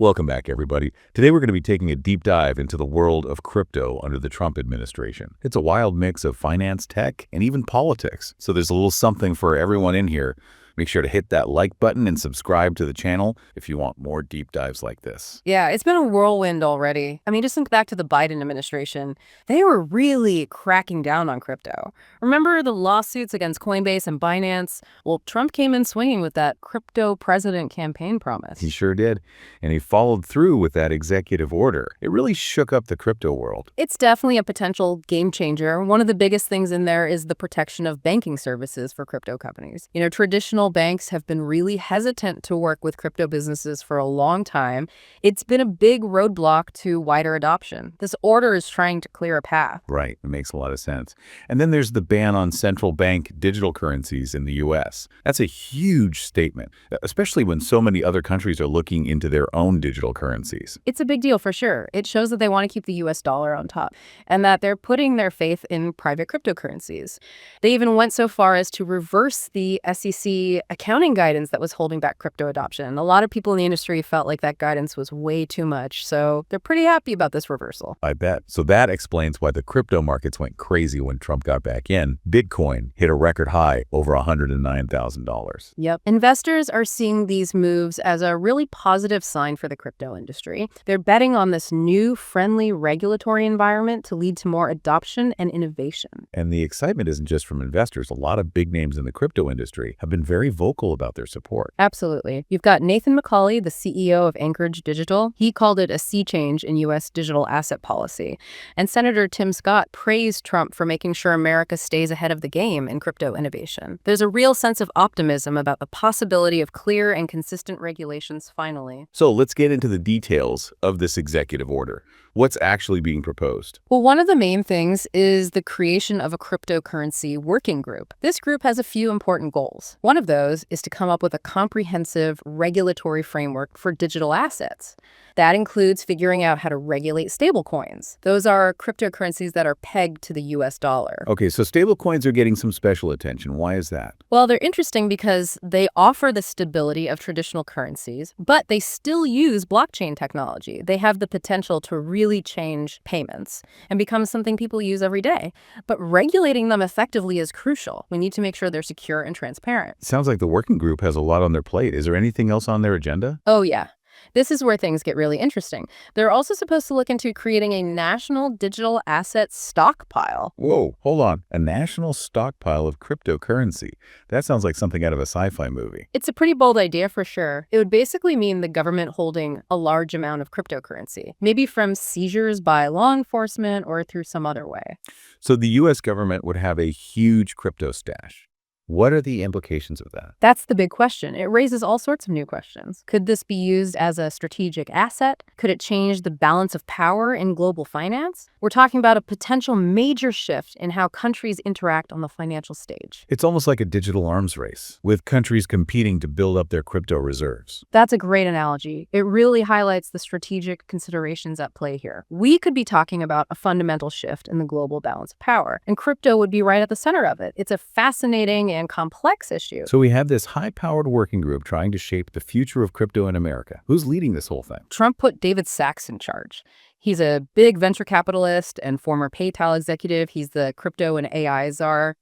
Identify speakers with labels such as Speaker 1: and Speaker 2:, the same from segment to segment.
Speaker 1: Welcome back, everybody. Today we're going to be taking a deep dive into the world of crypto under the Trump administration. It's a wild mix of finance, tech, and even politics. So there's a little something for everyone in here. Make sure to hit that like button and subscribe to the channel if you want more deep dives like this.
Speaker 2: Yeah, it's been a whirlwind already. I mean, just think back to the Biden administration. They were really cracking down on crypto. Remember the lawsuits against Coinbase and Binance? Well, Trump came in swinging with that crypto president campaign promise.
Speaker 1: He sure did. And he followed through with that executive order. It really shook up the crypto world.
Speaker 2: It's definitely a potential game changer. One of the biggest things in there is the protection of banking services for crypto companies. You know, traditional banks have been really hesitant to work with crypto businesses for a long time. It's been a big roadblock to wider adoption. This order is trying to clear a path.
Speaker 1: Right. It makes a lot of sense. And then there's the ban on central bank digital currencies in the U.S. That's a huge statement, especially when so many other countries are looking into their own digital currencies.
Speaker 2: It's a big deal for sure. It shows that they want to keep the U.S. dollar on top and that they're putting their faith in private cryptocurrencies. They even went so far as to reverse the SEC accounting guidance that was holding back crypto adoption. A lot of people in the industry felt like that guidance was way too much, so they're pretty happy about this reversal.
Speaker 1: I bet. So that explains why the crypto markets went crazy when Trump got back in. Bitcoin hit a record high, over $109,000.
Speaker 2: Yep. Investors are seeing these moves as a really positive sign for the crypto industry. They're betting on this new, friendly regulatory environment to lead to more adoption and innovation.
Speaker 1: And the excitement isn't just from investors. A lot of big names in the crypto industry have been very vocal about their support.
Speaker 2: Absolutely. You've got Nathan McCauley, the CEO of Anchorage Digital. He called it a sea change in U.S. digital asset policy. And Senator Tim Scott praised Trump for making sure America stays ahead of the game in crypto innovation. There's a real sense of optimism about the possibility of clear and consistent regulations finally.
Speaker 1: So let's get into the details of this executive order. What's actually being proposed?
Speaker 2: Well, one of the main things is the creation of a cryptocurrency working group. This group has a few important goals. One of those is to come up with a comprehensive regulatory framework for digital assets. That includes figuring out how to regulate stablecoins. Those are cryptocurrencies that are pegged to the US dollar.
Speaker 1: Okay, so stablecoins are getting some special attention. Why is that?
Speaker 2: Well, they're interesting because they offer the stability of traditional currencies, but they still use blockchain technology. They have the potential to really change payments and become something people use every day. But regulating them effectively is crucial. We need to make sure they're secure and transparent.
Speaker 1: Sounds like the working group has a lot on their plate. Is there anything else on their agenda?
Speaker 2: Oh, yeah. This is where things get really interesting. They're also supposed to look into creating a national digital asset stockpile.
Speaker 1: Whoa, hold on. A national stockpile of cryptocurrency. That sounds like something out of a sci-fi movie.
Speaker 2: It's a pretty bold idea for sure. It would basically mean the government holding a large amount of cryptocurrency, maybe from seizures by law enforcement or through some other way.
Speaker 1: So the U.S. government would have a huge crypto stash. What are the implications of that?
Speaker 2: That's the big question. It raises all sorts of new questions. Could this be used as a strategic asset? Could it change the balance of power in global finance? We're talking about a potential major shift in how countries interact on the financial stage.
Speaker 1: It's almost like a digital arms race, with countries competing to build up their crypto reserves.
Speaker 2: That's a great analogy. It really highlights the strategic considerations at play here. We could be talking about a fundamental shift in the global balance of power, and crypto would be right at the center of it. It's a fascinating and complex issue.
Speaker 1: So we have this high-powered working group trying to shape the future of crypto in America. Who's leading this whole thing?
Speaker 2: Trump put David Sachs in charge. He's a big venture capitalist and former PayPal executive. He's the crypto and AI czar.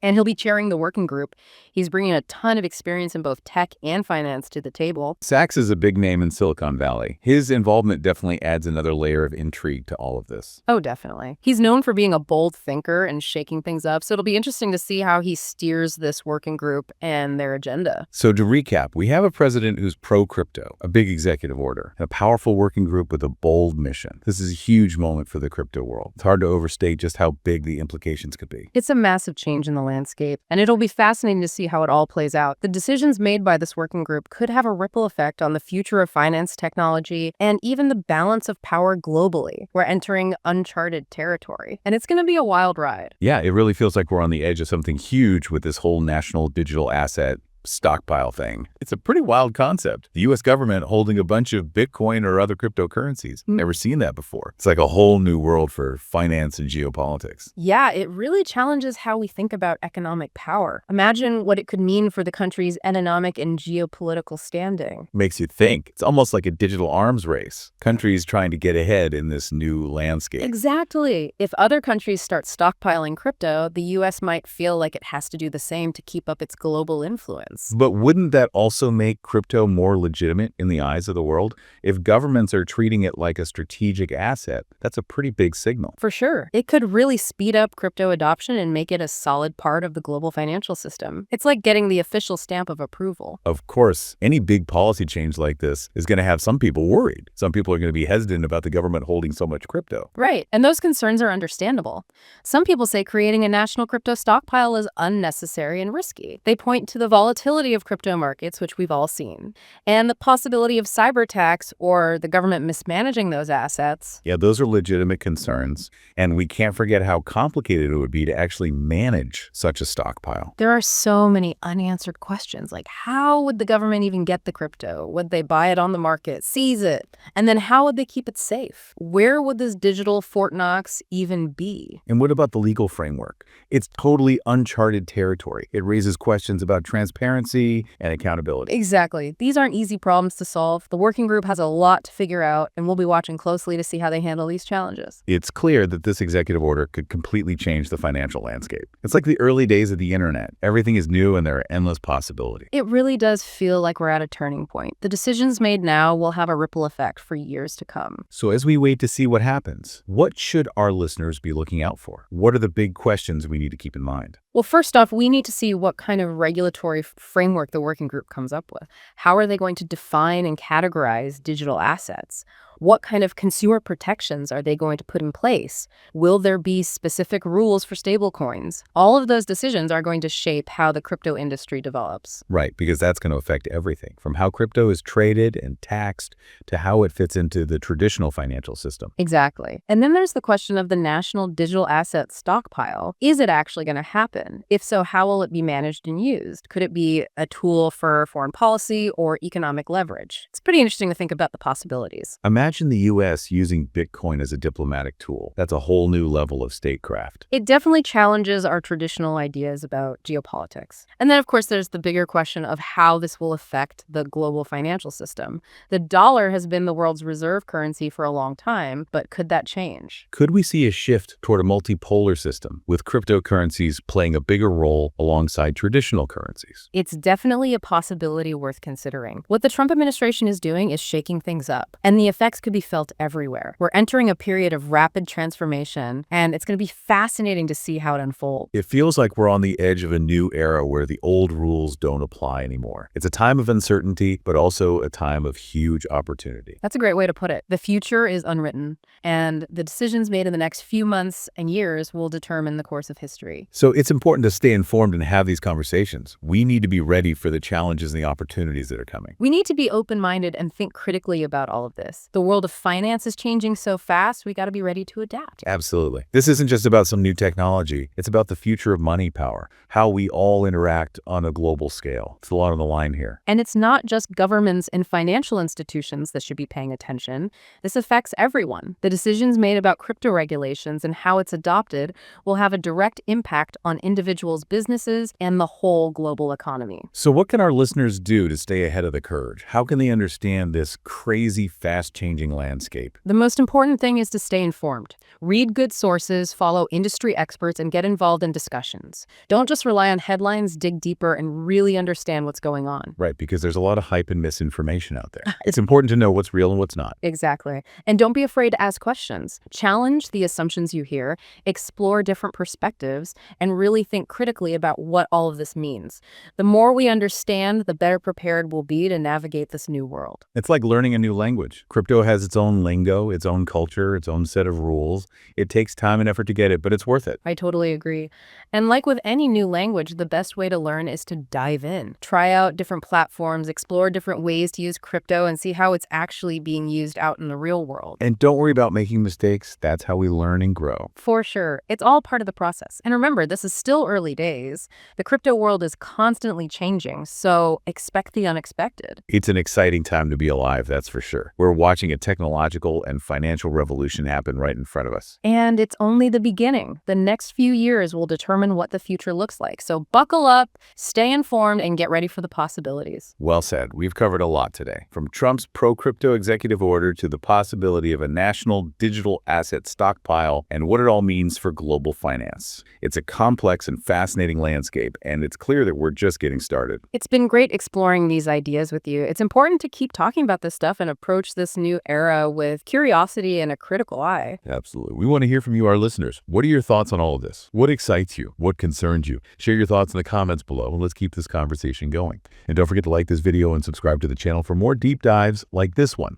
Speaker 2: And he'll be chairing the working group. He's bringing a ton of experience in both tech and finance to the table.
Speaker 1: Sachs is a big name in Silicon Valley. His involvement definitely adds another layer of intrigue to all of this.
Speaker 2: Oh, definitely. He's known for being a bold thinker and shaking things up, so it'll be interesting to see how he steers this working group and their agenda.
Speaker 1: So to recap, we have a president who's pro-crypto, a big executive order, and a powerful working group with a bold mission. This is a huge moment for the crypto world. It's hard to overstate just how big the implications could be.
Speaker 2: It's a massive change in the landscape, and it'll be fascinating to see how it all plays out. The decisions made by this working group could have a ripple effect on the future of finance technology and even the balance of power globally. We're entering uncharted territory, and it's going to be a wild ride.
Speaker 1: Yeah, it really feels like we're on the edge of something huge with this whole national digital asset stockpile thing. It's a pretty wild concept. The U.S. government holding a bunch of Bitcoin or other cryptocurrencies. Never seen that before. It's like a whole new world for finance and geopolitics.
Speaker 2: Yeah, it really challenges how we think about economic power. Imagine what it could mean for the country's economic and geopolitical standing.
Speaker 1: Makes you think. It's almost like a digital arms race. Countries trying to get ahead in this new landscape.
Speaker 2: Exactly. If other countries start stockpiling crypto, the U.S. might feel like it has to do the same to keep up its global influence.
Speaker 1: But wouldn't that also make crypto more legitimate in the eyes of the world? If governments are treating it like a strategic asset, that's a pretty big signal.
Speaker 2: For sure. It could really speed up crypto adoption and make it a solid part of the global financial system. It's like getting the official stamp of approval.
Speaker 1: Of course, any big policy change like this is going to have some people worried. Some people are going to be hesitant about the government holding so much crypto.
Speaker 2: Right. And those concerns are understandable. Some people say creating a national crypto stockpile is unnecessary and risky. They point to the volatility of crypto markets, which we've all seen, and the possibility of cyber attacks or the government mismanaging those assets.
Speaker 1: Yeah, those are legitimate concerns. And we can't forget how complicated it would be to actually manage such a stockpile.
Speaker 2: There are so many unanswered questions, like how would the government even get the crypto? Would they buy it on the market, seize it? And then how would they keep it safe? Where would this digital Fort Knox even be?
Speaker 1: And what about the legal framework? It's totally uncharted territory. It raises questions about transparency and accountability.
Speaker 2: Exactly. These aren't easy problems to solve. The working group has a lot to figure out, and we'll be watching closely to see how they handle these challenges.
Speaker 1: It's clear that this executive order could completely change the financial landscape. It's like the early days of the internet. Everything is new and there are endless possibilities.
Speaker 2: It really does feel like we're at a turning point. The decisions made now will have a ripple effect for years to come.
Speaker 1: So as we wait to see what happens, what should our listeners be looking out for? What are the big questions we need to keep in mind?
Speaker 2: Well, first off, we need to see what kind of regulatory framework the working group comes up with. How are they going to define and categorize digital assets? What kind of consumer protections are they going to put in place? Will there be specific rules for stablecoins? All of those decisions are going to shape how the crypto industry develops.
Speaker 1: Right, because that's going to affect everything, from how crypto is traded and taxed to how it fits into the traditional financial system.
Speaker 2: Exactly. And then there's the question of the national digital asset stockpile. Is it actually going to happen? If so, how will it be managed and used? Could it be a tool for foreign policy or economic leverage? It's pretty interesting to think about the possibilities.
Speaker 1: Imagine the U.S. using Bitcoin as a diplomatic tool. That's a whole new level of statecraft.
Speaker 2: It definitely challenges our traditional ideas about geopolitics. And then, of course, there's the bigger question of how this will affect the global financial system. The dollar has been the world's reserve currency for a long time, but could that change?
Speaker 1: Could we see a shift toward a multipolar system, with cryptocurrencies playing a bigger role alongside traditional currencies?
Speaker 2: It's definitely a possibility worth considering. What the Trump administration is doing is shaking things up, and the effects could be felt everywhere. We're entering a period of rapid transformation, and it's going to be fascinating to see how it unfolds.
Speaker 1: It feels like we're on the edge of a new era where the old rules don't apply anymore. It's a time of uncertainty, but also a time of huge opportunity.
Speaker 2: That's a great way to put it. The future is unwritten, and the decisions made in the next few months and years will determine the course of history.
Speaker 1: So it's important to stay informed and have these conversations. We need to be ready for the challenges and the opportunities that are coming.
Speaker 2: We need to be open-minded and think critically about all of this. The world of finance is changing so fast, we got to be ready to adapt.
Speaker 1: Absolutely. This isn't just about some new technology. It's about the future of money power, how we all interact on a global scale. It's a lot on the line here.
Speaker 2: And it's not just governments and financial institutions that should be paying attention. This affects everyone. The decisions made about crypto regulations and how it's adopted will have a direct impact on individuals' businesses and the whole global economy.
Speaker 1: So what can our listeners do to stay ahead of the curve? How can they understand this crazy, fast-changing landscape?
Speaker 2: The most important thing is to stay informed. Read good sources, follow industry experts, and get involved in discussions. Don't just rely on headlines, dig deeper, and really understand what's going on.
Speaker 1: Right, because there's a lot of hype and misinformation out there. It's important to know what's real and what's not.
Speaker 2: Exactly. And don't be afraid to ask questions. Challenge the assumptions you hear, explore different perspectives, and really think critically about what all of this means. The more we understand, the better prepared we'll be to navigate this new world.
Speaker 1: It's like learning a new language. Crypto has its own lingo, its own culture, its own set of rules. It takes time and effort to get it, but it's worth it.
Speaker 2: I totally agree. And like with any new language, the best way to learn is to dive in. Try out different platforms, explore different ways to use crypto, and see how it's actually being used out in the real world.
Speaker 1: And don't worry about making mistakes. That's how we learn and grow.
Speaker 2: For sure. It's all part of the process. And remember, this is still early days. The crypto world is constantly changing, so expect the unexpected.
Speaker 1: It's an exciting time to be alive, that's for sure. We're watching a technological and financial revolution happen right in front of us.
Speaker 2: And it's only the beginning. The next few years will determine what the future looks like. So buckle up, stay informed, and get ready for the possibilities.
Speaker 1: Well said. We've covered a lot today. From Trump's pro-crypto executive order to the possibility of a national digital asset stockpile and what it all means for global finance. It's a complex and fascinating landscape, and it's clear that we're just getting started.
Speaker 2: It's been great exploring these ideas with you. It's important to keep talking about this stuff and approach this new era with curiosity and a critical eye.
Speaker 1: Absolutely. We want to hear from you, our listeners. What are your thoughts on all of this? What excites you? What concerns you? Share your thoughts in the comments below, and let's keep this conversation going. And don't forget to like this video and subscribe to the channel for more deep dives like this one.